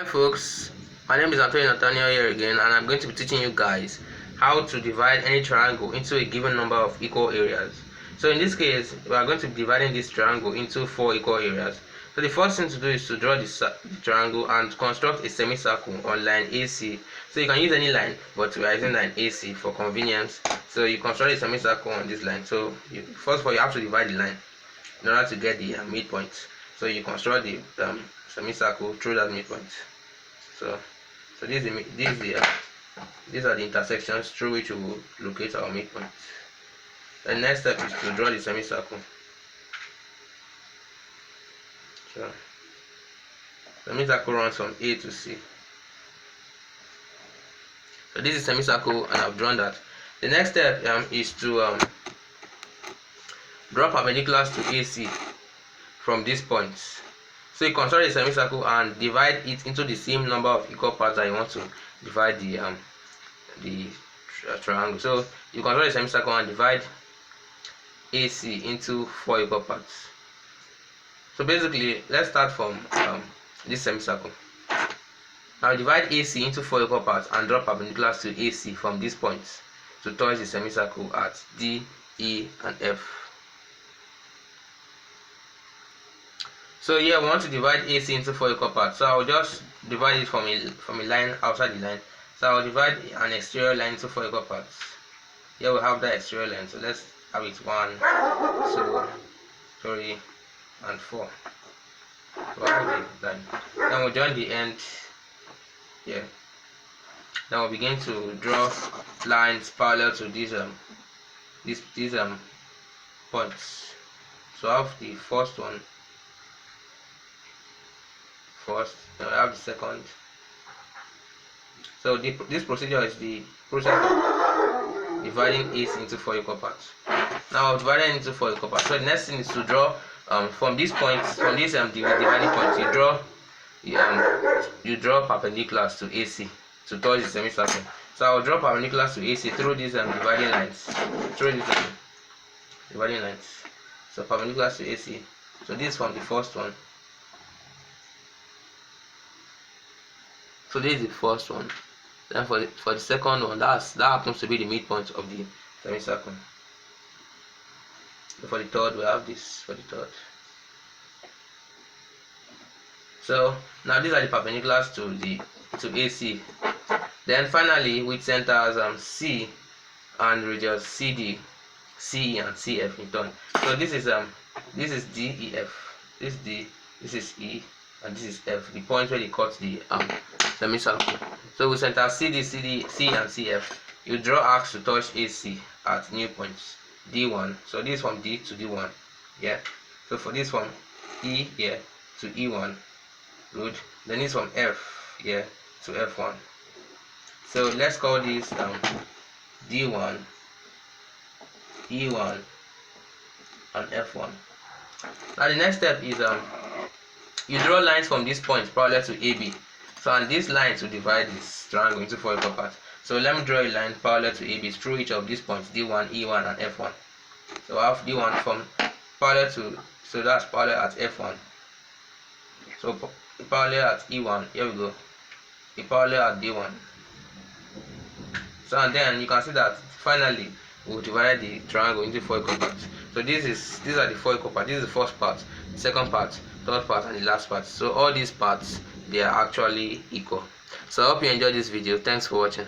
Hi folks, my name is Nathaniel here again, and I'm going to be teaching you guys how to divide any triangle into a given number of equal areas. So in this case, we are going to be dividing this triangle into 4 equal areas. So the first thing to do is to draw the triangle and construct a semicircle on line AC. So you can use any line, but we are using line AC for convenience. So you construct a semicircle on this line. So first of all, you have to divide the line in order to get the midpoint. So you construct the semicircle through that midpoint. So these are the intersections through which we will locate our midpoint. The next step is to draw the semicircle. So semicircle runs from A to C. So this is semicircle, and I've drawn that. The next step is to draw perpendiculars to AC from these points. So you construct a semicircle and divide it into the same number of equal parts that you want to divide the triangle. So you construct a semicircle and divide AC into 4 equal parts. So basically, let's start from this semicircle. Now divide AC into 4 equal parts and draw perpendiculars to AC from these points to touch the semicircle at D, E, and F. So here we want to divide AC into 4 equal parts. So I will just divide it from a line outside the line. So I will divide an exterior line into 4 equal parts. Here we have that exterior line. So let's have it 1, 2, 3, and 4. So I have the line. Then we'll join the end here. Then we'll begin to draw lines parallel to these points. So I have the first one first, then I have the second. So this procedure is the process of dividing AC into 4 equal parts. Now I've divided into 4 equal parts. So the next thing is to draw from these points, from these dividing points, you draw perpendiculars to AC to touch the semicircle. So I will draw perpendiculars to AC through these dividing lines. Dividing lines. So perpendiculars to AC. So this is from the first one. So this is the first one. Then for the second one, that happens to be the midpoint of the semicircle. So for the third, we have this for the third. So now these are the perpendiculars to AC. Then finally, with centers C and radius CD, CE, and CF in turn. So this is DEF. This is D. This is E. And this is F, the point where they cut the semicircle. So we center CD, C, and CF. You draw arcs to touch AC at new points D1. So this from D to D1. Yeah. So for this from E here to E1. Good. Then this from F here to F1. So let's call this D1, E1, and F1. Now the next step is you draw lines from these points parallel to AB. So and these lines will divide this triangle into 4 equal parts. So let me draw a line parallel to AB through each of these points, D1, E1, and F1. So I have D1 from parallel to, so that's parallel at F1. So parallel at E1, here we go. A parallel at D1. So and then you can see that finally we'll divide the triangle into 4 equal parts. So these are the 4 equal parts. This is the first part, the second part, third part, and the last part. So all these parts, they are actually equal. So I hope you enjoyed this video. Thanks for watching.